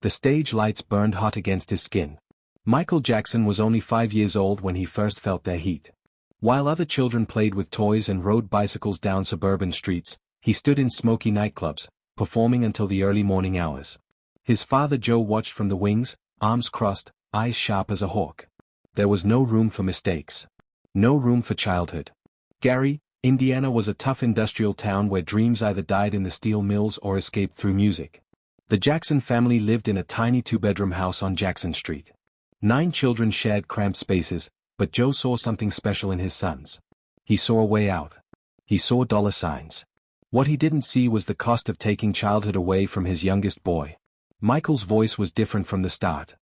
The stage lights burned hot against his skin. Michael Jackson was only 5 years old when he first felt their heat. While other children played with toys and rode bicycles down suburban streets, he stood in smoky nightclubs, performing until the early morning hours. His father Joe watched from the wings, arms crossed, eyes sharp as a hawk. There was no room for mistakes. No room for childhood. Gary, Indiana was a tough industrial town where dreams either died in the steel mills or escaped through music. The Jackson family lived in a tiny two-bedroom house on Jackson Street. 9 children shared cramped spaces, but Joe saw something special in his sons. He saw a way out. He saw dollar signs. What he didn't see was the cost of taking childhood away from his youngest boy. Michael's voice was different from the start.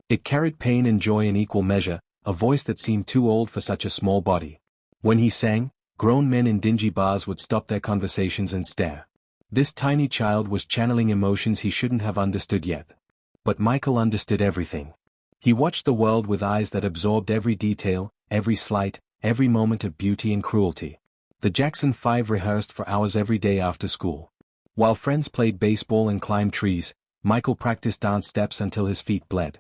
It carried pain and joy in equal measure, a voice that seemed too old for such a small body. When he sang, grown men in dingy bars would stop their conversations and stare. This tiny child was channeling emotions he shouldn't have understood yet. But Michael understood everything. He watched the world with eyes that absorbed every detail, every slight, every moment of beauty and cruelty. The Jackson 5 rehearsed for hours every day after school. While friends played baseball and climbed trees, Michael practiced dance steps until his feet bled.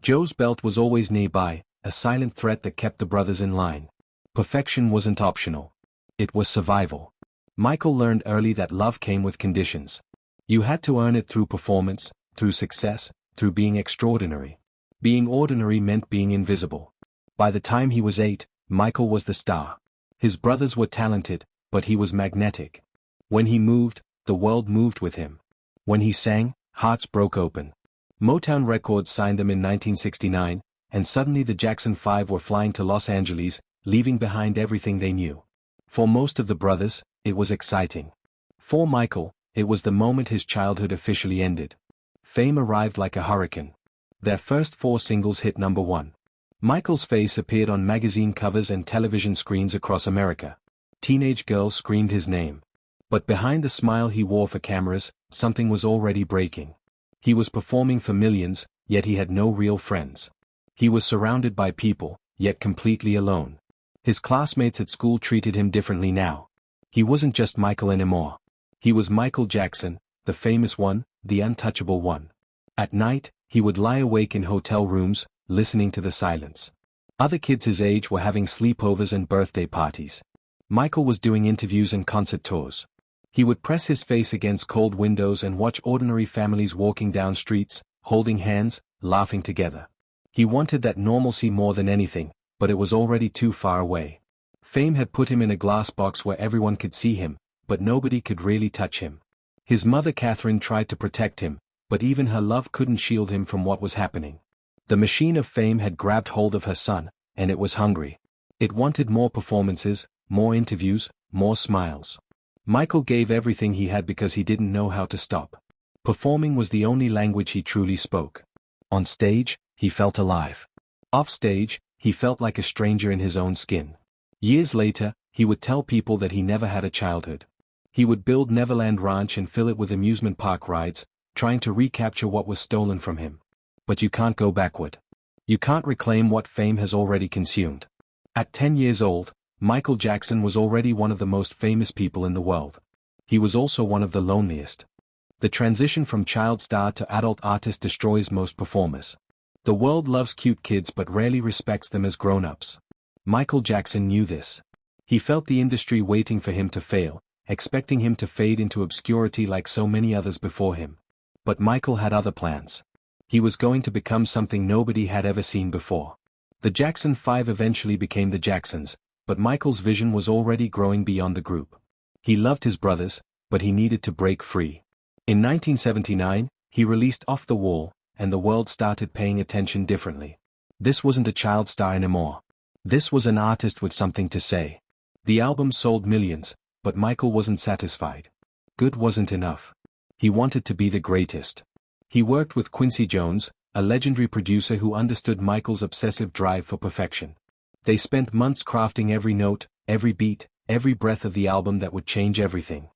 Joe's belt was always nearby, a silent threat that kept the brothers in line. Perfection wasn't optional. It was survival. Michael learned early that love came with conditions. You had to earn it through performance, through success, through being extraordinary. Being ordinary meant being invisible. By the time he was 8, Michael was the star. His brothers were talented, but he was magnetic. When he moved, the world moved with him. When he sang, hearts broke open. Motown Records signed them in 1969, and suddenly the Jackson 5 were flying to Los Angeles, leaving behind everything they knew. For most of the brothers, it was exciting. For Michael, it was the moment his childhood officially ended. Fame arrived like a hurricane. Their first 4 singles hit #1. Michael's face appeared on magazine covers and television screens across America. Teenage girls screamed his name. But behind the smile he wore for cameras, something was already breaking. He was performing for millions, yet he had no real friends. He was surrounded by people, yet completely alone. His classmates at school treated him differently now. He wasn't just Michael anymore. He was Michael Jackson, the famous one, the untouchable one. At night, he would lie awake in hotel rooms, listening to the silence. Other kids his age were having sleepovers and birthday parties. Michael was doing interviews and concert tours. He would press his face against cold windows and watch ordinary families walking down streets, holding hands, laughing together. He wanted that normalcy more than anything, but it was already too far away. Fame had put him in a glass box where everyone could see him, but nobody could really touch him. His mother Catherine tried to protect him, but even her love couldn't shield him from what was happening. The machine of fame had grabbed hold of her son, and it was hungry. It wanted more performances, more interviews, more smiles. Michael gave everything he had because he didn't know how to stop. Performing was the only language he truly spoke. On stage, he felt alive. Off stage, he felt like a stranger in his own skin. Years later, he would tell people that he never had a childhood. He would build Neverland Ranch and fill it with amusement park rides, trying to recapture what was stolen from him. But you can't go backward. You can't reclaim what fame has already consumed. At 10 years old, Michael Jackson was already one of the most famous people in the world. He was also one of the loneliest. The transition from child star to adult artist destroys most performers. The world loves cute kids but rarely respects them as grown-ups. Michael Jackson knew this. He felt the industry waiting for him to fail, expecting him to fade into obscurity like so many others before him. But Michael had other plans. He was going to become something nobody had ever seen before. The Jackson 5 eventually became the Jacksons, but Michael's vision was already growing beyond the group. He loved his brothers, but he needed to break free. In 1979, he released Off the Wall, and the world started paying attention differently. This wasn't a child star anymore. This was an artist with something to say. The album sold millions, but Michael wasn't satisfied. Good wasn't enough. He wanted to be the greatest. He worked with Quincy Jones, a legendary producer who understood Michael's obsessive drive for perfection. They spent months crafting every note, every beat, every breath of the album that would change everything.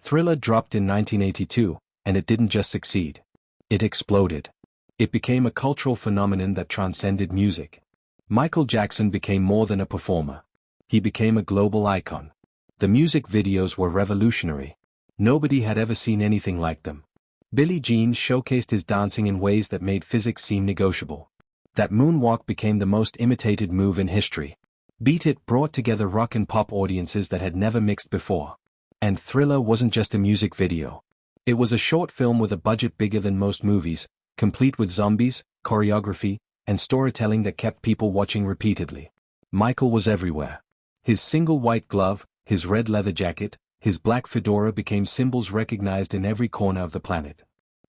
Thriller dropped in 1982, and it didn't just succeed. It exploded. It became a cultural phenomenon that transcended music. Michael Jackson became more than a performer. He became a global icon. The music videos were revolutionary. Nobody had ever seen anything like them. Billie Jean showcased his dancing in ways that made physics seem negotiable. That moonwalk became the most imitated move in history. Beat It brought together rock and pop audiences that had never mixed before. And Thriller wasn't just a music video. It was a short film with a budget bigger than most movies, complete with zombies, choreography, and storytelling that kept people watching repeatedly. Michael was everywhere. His single white glove, his red leather jacket, his black fedora became symbols recognized in every corner of the planet.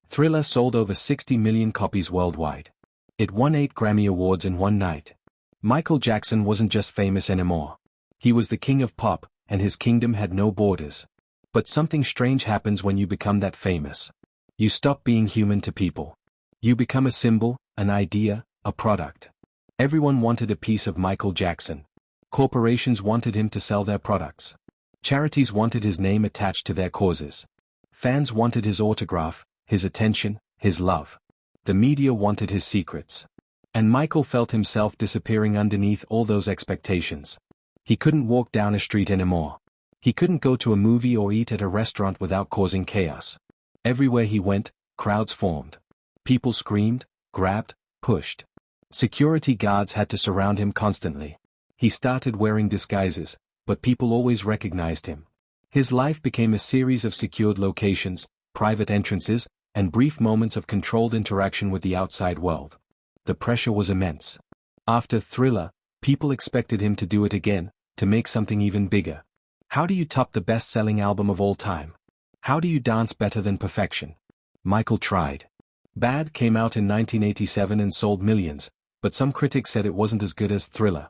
Thriller sold over 60 million copies worldwide. It won 8 Grammy Awards in one night. Michael Jackson wasn't just famous anymore. He was the king of pop, and his kingdom had no borders. But something strange happens when you become that famous. You stop being human to people. You become a symbol, an idea, a product. Everyone wanted a piece of Michael Jackson. Corporations wanted him to sell their products. Charities wanted his name attached to their causes. Fans wanted his autograph, his attention, his love. The media wanted his secrets. And Michael felt himself disappearing underneath all those expectations. He couldn't walk down a street anymore. He couldn't go to a movie or eat at a restaurant without causing chaos. Everywhere he went, crowds formed. People screamed, grabbed, pushed. Security guards had to surround him constantly. He started wearing disguises, but people always recognized him. His life became a series of secured locations, private entrances, and brief moments of controlled interaction with the outside world. The pressure was immense. After Thriller, people expected him to do it again, to make something even bigger. How do you top the best-selling album of all time? How do you dance better than perfection? Michael tried. Bad came out in 1987 and sold millions, but some critics said it wasn't as good as Thriller.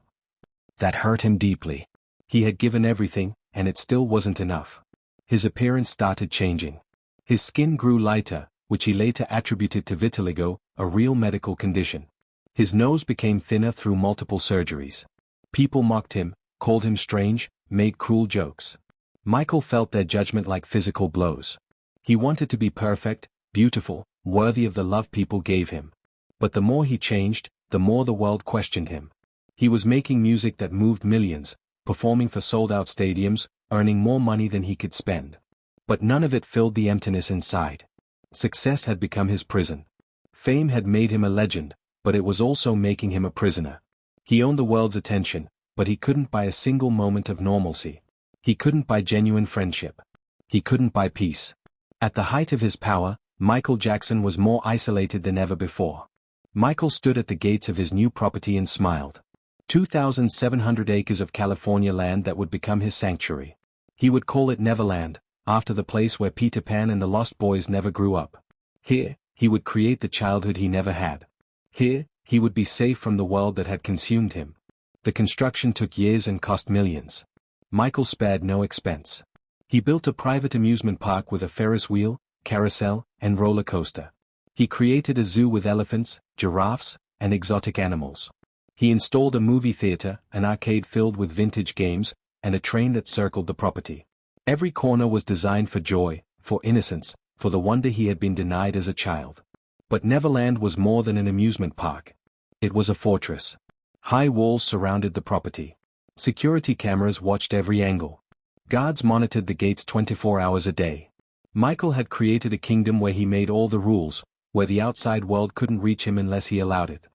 That hurt him deeply. He had given everything, and it still wasn't enough. His appearance started changing. His skin grew lighter, which he later attributed to vitiligo, a real medical condition. His nose became thinner through multiple surgeries. People mocked him, called him strange, made cruel jokes. Michael felt their judgment like physical blows. He wanted to be perfect, beautiful, worthy of the love people gave him. But the more he changed, the more the world questioned him. He was making music that moved millions, performing for sold-out stadiums, earning more money than he could spend. But none of it filled the emptiness inside. Success had become his prison. Fame had made him a legend, but it was also making him a prisoner. He owned the world's attention, but he couldn't buy a single moment of normalcy. He couldn't buy genuine friendship. He couldn't buy peace. At the height of his power, Michael Jackson was more isolated than ever before. Michael stood at the gates of his new property and smiled. 2,700 acres of California land that would become his sanctuary. He would call it Neverland, after the place where Peter Pan and the Lost Boys never grew up. Here, he would create the childhood he never had. Here, he would be safe from the world that had consumed him. The construction took years and cost millions. Michael spared no expense. He built a private amusement park with a Ferris wheel, carousel, and roller coaster. He created a zoo with elephants, giraffes, and exotic animals. He installed a movie theater, an arcade filled with vintage games, and a train that circled the property. Every corner was designed for joy, for innocence, for the wonder he had been denied as a child. But Neverland was more than an amusement park. It was a fortress. High walls surrounded the property. Security cameras watched every angle. Guards monitored the gates 24 hours a day. Michael had created a kingdom where he made all the rules, where the outside world couldn't reach him unless he allowed it.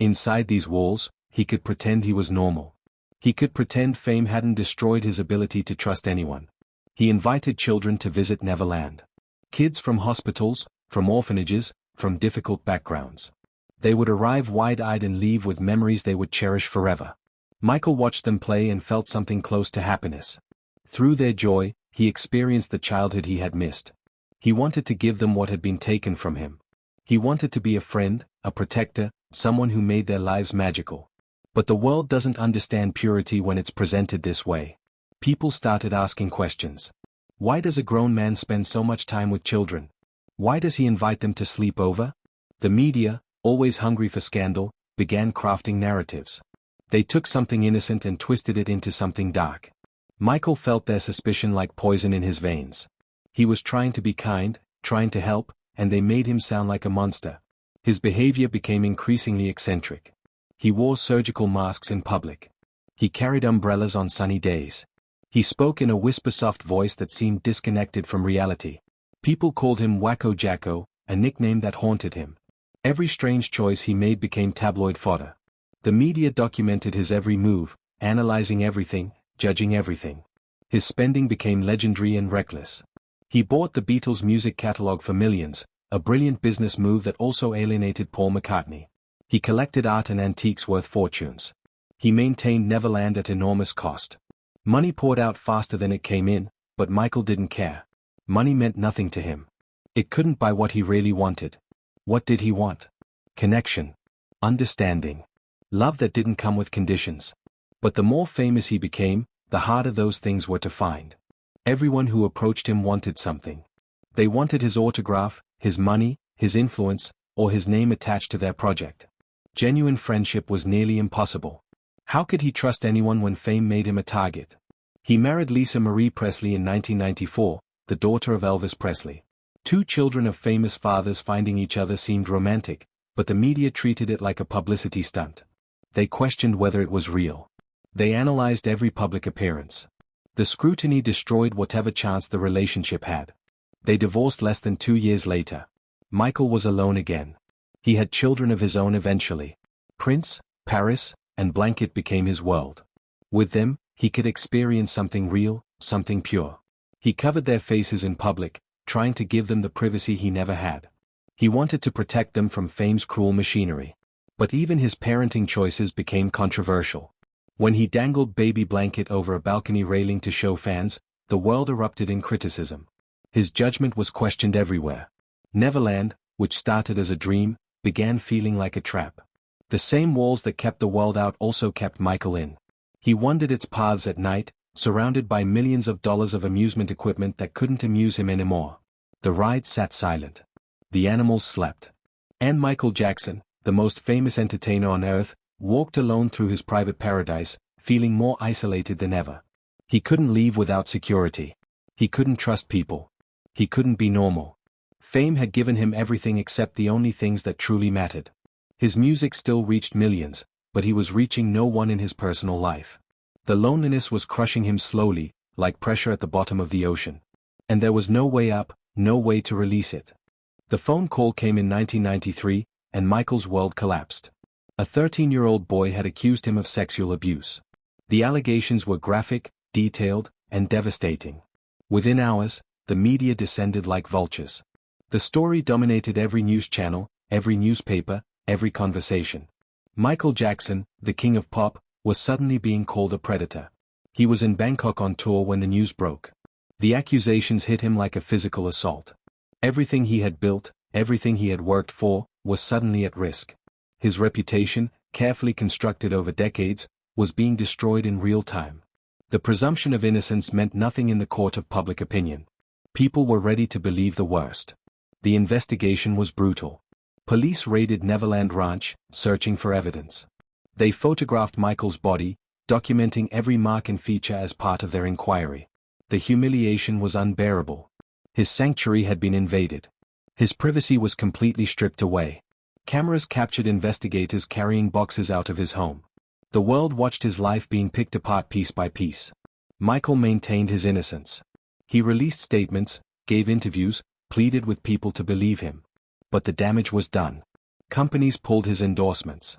Inside these walls, he could pretend he was normal. He could pretend fame hadn't destroyed his ability to trust anyone. He invited children to visit Neverland. Kids from hospitals, from orphanages, from difficult backgrounds. They would arrive wide-eyed and leave with memories they would cherish forever. Michael watched them play and felt something close to happiness. Through their joy, he experienced the childhood he had missed. He wanted to give them what had been taken from him. He wanted to be a friend, a protector, someone who made their lives magical. But the world doesn't understand purity when it's presented this way. People started asking questions. Why does a grown man spend so much time with children? Why does he invite them to sleep over? The media, always hungry for scandal, began crafting narratives. They took something innocent and twisted it into something dark. Michael felt their suspicion like poison in his veins. He was trying to be kind, trying to help, and they made him sound like a monster. His behavior became increasingly eccentric. He wore surgical masks in public. He carried umbrellas on sunny days. He spoke in a whisper-soft voice that seemed disconnected from reality. People called him Wacko Jacko, a nickname that haunted him. Every strange choice he made became tabloid fodder. The media documented his every move, analyzing everything, judging everything. His spending became legendary and reckless. He bought the Beatles' music catalog for millions, a brilliant business move that also alienated Paul McCartney. He collected art and antiques worth fortunes. He maintained Neverland at enormous cost. Money poured out faster than it came in, but Michael didn't care. Money meant nothing to him. It couldn't buy what he really wanted. What did he want? Connection. Understanding. Love that didn't come with conditions. But the more famous he became, the harder those things were to find. Everyone who approached him wanted something. They wanted his autograph, his money, his influence, or his name attached to their project. Genuine friendship was nearly impossible. How could he trust anyone when fame made him a target? He married Lisa Marie Presley in 1994, the daughter of Elvis Presley. Two children of famous fathers finding each other seemed romantic, but the media treated it like a publicity stunt. They questioned whether it was real. They analyzed every public appearance. The scrutiny destroyed whatever chance the relationship had. They divorced less than 2 years later. Michael was alone again. He had children of his own eventually. Prince, Paris, and Blanket became his world. With them, he could experience something real, something pure. He covered their faces in public, trying to give them the privacy he never had. He wanted to protect them from fame's cruel machinery. But even his parenting choices became controversial. When he dangled baby Blanket over a balcony railing to show fans, the world erupted in criticism. His judgment was questioned everywhere. Neverland, which started as a dream, began feeling like a trap. The same walls that kept the world out also kept Michael in. He wandered its paths at night, surrounded by millions of dollars of amusement equipment that couldn't amuse him anymore. The rides sat silent. The animals slept. And Michael Jackson, the most famous entertainer on earth, walked alone through his private paradise, feeling more isolated than ever. He couldn't leave without security. He couldn't trust people. He couldn't be normal. Fame had given him everything except the only things that truly mattered. His music still reached millions, but he was reaching no one in his personal life. The loneliness was crushing him slowly, like pressure at the bottom of the ocean. And there was no way up, no way to release it. The phone call came in 1993, and Michael's world collapsed. A 13-year-old boy had accused him of sexual abuse. The allegations were graphic, detailed, and devastating. Within hours, the media descended like vultures. The story dominated every news channel, every newspaper, every conversation. Michael Jackson, the king of pop, was suddenly being called a predator. He was in Bangkok on tour when the news broke. The accusations hit him like a physical assault. Everything he had built, everything he had worked for, was suddenly at risk. His reputation, carefully constructed over decades, was being destroyed in real time. The presumption of innocence meant nothing in the court of public opinion. People were ready to believe the worst. The investigation was brutal. Police raided Neverland Ranch, searching for evidence. They photographed Michael's body, documenting every mark and feature as part of their inquiry. The humiliation was unbearable. His sanctuary had been invaded. His privacy was completely stripped away. Cameras captured investigators carrying boxes out of his home. The world watched his life being picked apart piece by piece. Michael maintained his innocence. He released statements, gave interviews, pleaded with people to believe him. But the damage was done. Companies pulled his endorsements.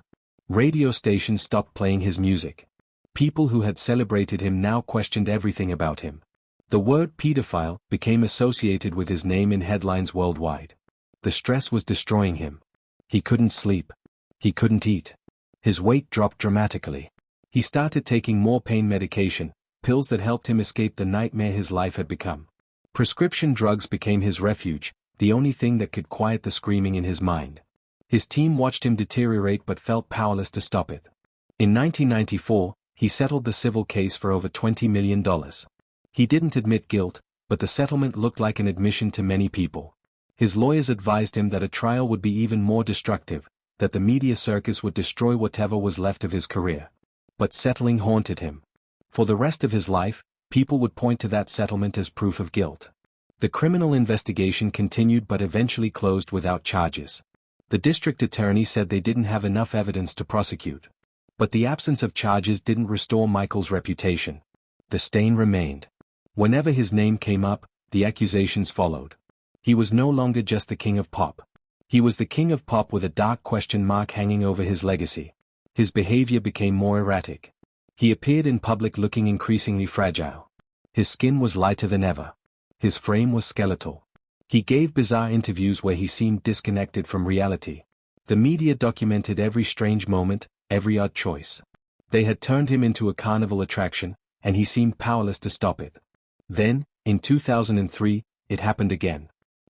Radio stations stopped playing his music. People who had celebrated him now questioned everything about him. The word pedophile became associated with his name in headlines worldwide. The stress was destroying him. He couldn't sleep. He couldn't eat. His weight dropped dramatically. He started taking more pain medication, pills that helped him escape the nightmare his life had become. Prescription drugs became his refuge, the only thing that could quiet the screaming in his mind. His team watched him deteriorate but felt powerless to stop it. In 1994, he settled the civil case for over $20 million. He didn't admit guilt, but the settlement looked like an admission to many people. His lawyers advised him that a trial would be even more destructive, that the media circus would destroy whatever was left of his career. But settling haunted him. For the rest of his life, people would point to that settlement as proof of guilt. The criminal investigation continued but eventually closed without charges. The district attorney said they didn't have enough evidence to prosecute. But the absence of charges didn't restore Michael's reputation. The stain remained. Whenever his name came up, the accusations followed. He was no longer just the king of pop. He was the king of pop with a dark question mark hanging over his legacy. His behavior became more erratic. He appeared in public looking increasingly fragile. His skin was lighter than ever. His frame was skeletal. He gave bizarre interviews where he seemed disconnected from reality. The media documented every strange moment, every odd choice. They had turned him into a carnival attraction, and he seemed powerless to stop it. Then, in 2003, it happened again.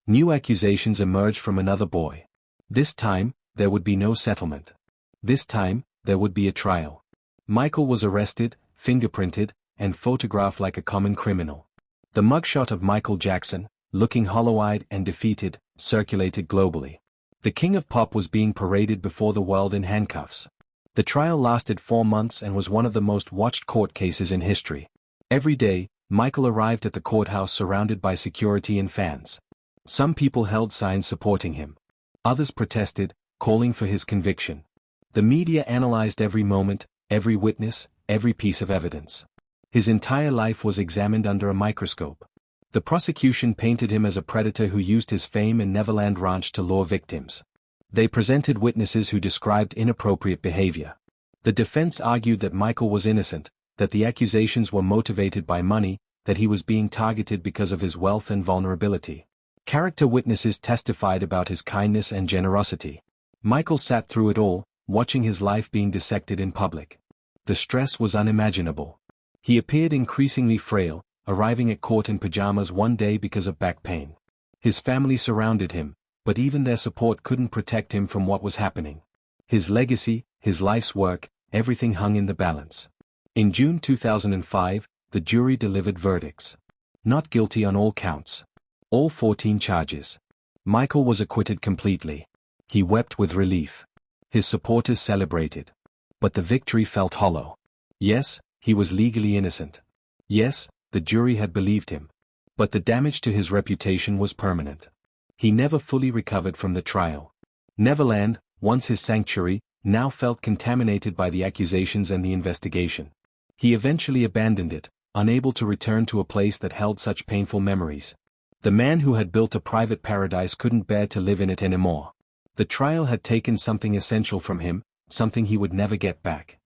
New accusations emerged from another boy. This time, there would be no settlement. This time, there would be a trial. Michael was arrested, fingerprinted, and photographed like a common criminal. The mugshot of Michael Jackson, looking hollow-eyed and defeated, circulated globally. The king of pop was being paraded before the world in handcuffs. The trial lasted 4 months and was one of the most watched court cases in history. Every day, Michael arrived at the courthouse surrounded by security and fans. Some people held signs supporting him. Others protested, calling for his conviction. The media analyzed every moment, every witness, every piece of evidence. His entire life was examined under a microscope. The prosecution painted him as a predator who used his fame and Neverland Ranch to lure victims. They presented witnesses who described inappropriate behavior. The defense argued that Michael was innocent, that the accusations were motivated by money, that he was being targeted because of his wealth and vulnerability. Character witnesses testified about his kindness and generosity. Michael sat through it all, watching his life being dissected in public. The stress was unimaginable. He appeared increasingly frail, arriving at court in pajamas one day because of back pain. His family surrounded him, but even their support couldn't protect him from what was happening. His legacy, his life's work, everything hung in the balance. In June 2005, the jury delivered verdicts. Not guilty on all counts. All 14 charges. Michael was acquitted completely. He wept with relief. His supporters celebrated. But the victory felt hollow. Yes, he was legally innocent. Yes, the jury had believed him. But the damage to his reputation was permanent. He never fully recovered from the trial. Neverland, once his sanctuary, now felt contaminated by the accusations and the investigation. He eventually abandoned it, unable to return to a place that held such painful memories. The man who had built a private paradise couldn't bear to live in it anymore. The trial had taken something essential from him, something he would never get back.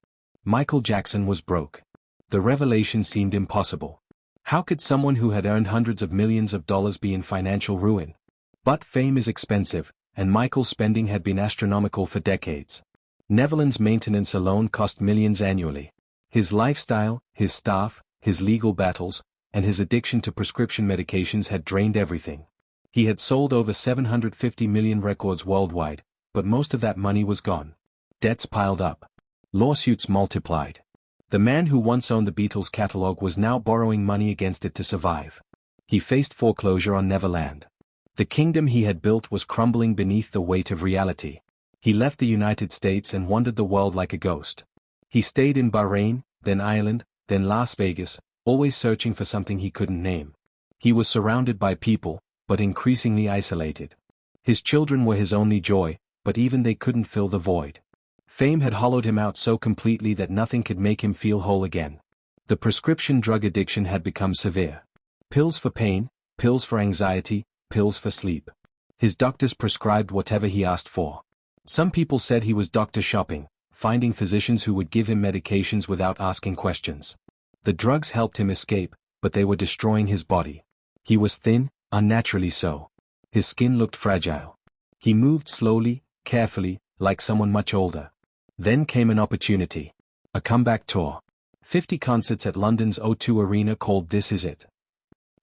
Michael Jackson was broke. The revelation seemed impossible. How could someone who had earned hundreds of millions of dollars be in financial ruin? But fame is expensive, and Michael's spending had been astronomical for decades. Neverland's maintenance alone cost millions annually. His lifestyle, his staff, his legal battles, and his addiction to prescription medications had drained everything. He had sold over 750 million records worldwide, but most of that money was gone. Debts piled up. Lawsuits multiplied. The man who once owned the Beatles catalog was now borrowing money against it to survive. He faced foreclosure on Neverland. The kingdom he had built was crumbling beneath the weight of reality. He left the United States and wandered the world like a ghost. He stayed in Bahrain, then Ireland, then Las Vegas, always searching for something he couldn't name. He was surrounded by people, but increasingly isolated. His children were his only joy, but even they couldn't fill the void. Fame had hollowed him out so completely that nothing could make him feel whole again. The prescription drug addiction had become severe. Pills for pain, pills for anxiety, pills for sleep. His doctors prescribed whatever he asked for. Some people said he was doctor shopping, finding physicians who would give him medications without asking questions. The drugs helped him escape, but they were destroying his body. He was thin, unnaturally so. His skin looked fragile. He moved slowly, carefully, like someone much older. Then came an opportunity. A comeback tour. 50 concerts at London's O2 Arena called This Is It.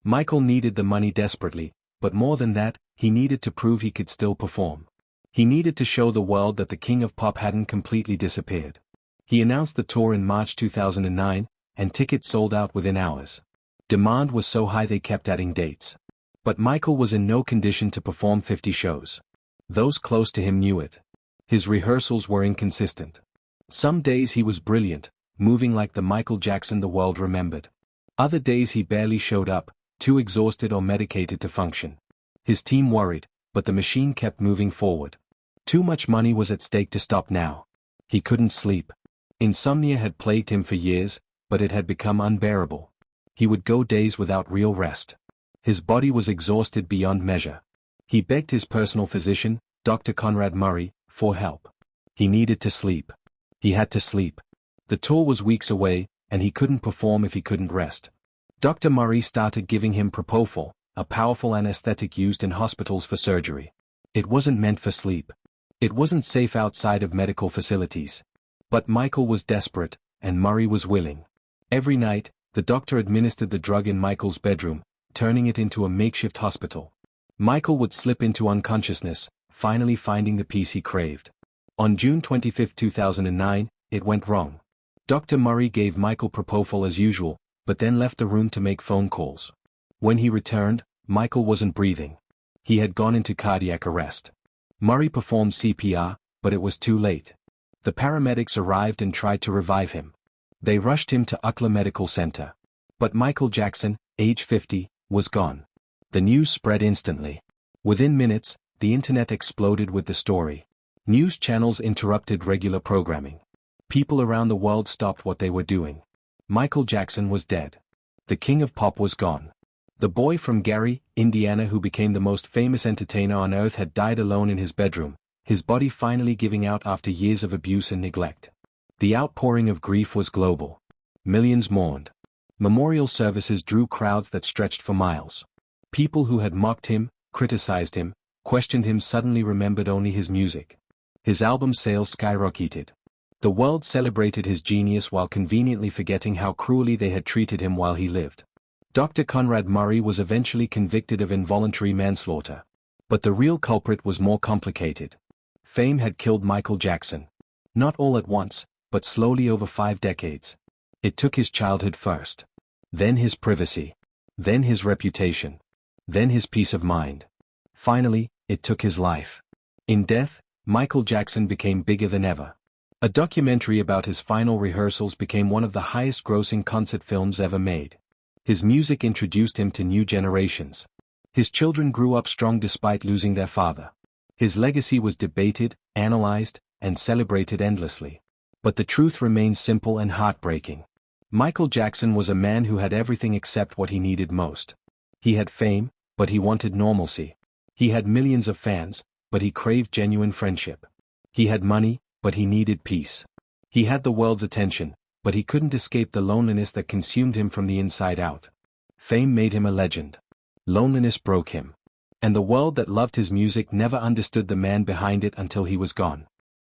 Michael needed the money desperately, but more than that, he needed to prove he could still perform. He needed to show the world that the king of pop hadn't completely disappeared. He announced the tour in March 2009, and tickets sold out within hours. Demand was so high they kept adding dates. But Michael was in no condition to perform 50 shows. Those close to him knew it. His rehearsals were inconsistent. Some days he was brilliant, moving like the Michael Jackson the world remembered. Other days he barely showed up, too exhausted or medicated to function. His team worried, but the machine kept moving forward. Too much money was at stake to stop now. He couldn't sleep. Insomnia had plagued him for years, but it had become unbearable. He would go days without real rest. His body was exhausted beyond measure. He begged his personal physician, Dr. Conrad Murray, for help. He needed to sleep. He had to sleep. The tour was weeks away, and he couldn't perform if he couldn't rest. Dr. Murray started giving him propofol, a powerful anesthetic used in hospitals for surgery. It wasn't meant for sleep. It wasn't safe outside of medical facilities. But Michael was desperate, and Murray was willing. Every night, the doctor administered the drug in Michael's bedroom, turning it into a makeshift hospital. Michael would slip into unconsciousness, finally finding the peace he craved. On June 25, 2009, it went wrong. Dr. Murray gave Michael propofol as usual, but then left the room to make phone calls. When he returned, Michael wasn't breathing. He had gone into cardiac arrest. Murray performed CPR, but it was too late. The paramedics arrived and tried to revive him. They rushed him to UCLA Medical Center. But Michael Jackson, age 50, was gone. The news spread instantly. Within minutes, the internet exploded with the story. News channels interrupted regular programming. People around the world stopped what they were doing. Michael Jackson was dead. The king of pop was gone. The boy from Gary, Indiana who became the most famous entertainer on earth had died alone in his bedroom, his body finally giving out after years of abuse and neglect. The outpouring of grief was global. Millions mourned. Memorial services drew crowds that stretched for miles. People who had mocked him, criticized him, questioned him suddenly remembered only his music. His album sales skyrocketed. The world celebrated his genius while conveniently forgetting how cruelly they had treated him while he lived. Dr. Conrad Murray was eventually convicted of involuntary manslaughter. But the real culprit was more complicated. Fame had killed Michael Jackson. Not all at once, but slowly over 5 decades. It took his childhood first. Then his privacy. Then his reputation. Then his peace of mind. Finally, it took his life. In death, Michael Jackson became bigger than ever. A documentary about his final rehearsals became one of the highest-grossing concert films ever made. His music introduced him to new generations. His children grew up strong despite losing their father. His legacy was debated, analyzed, and celebrated endlessly. But the truth remains simple and heartbreaking. Michael Jackson was a man who had everything except what he needed most. He had fame, but he wanted normalcy. He had millions of fans, but he craved genuine friendship. He had money, but he needed peace. He had the world's attention, but he couldn't escape the loneliness that consumed him from the inside out. Fame made him a legend. Loneliness broke him. And the world that loved his music never understood the man behind it until he was gone.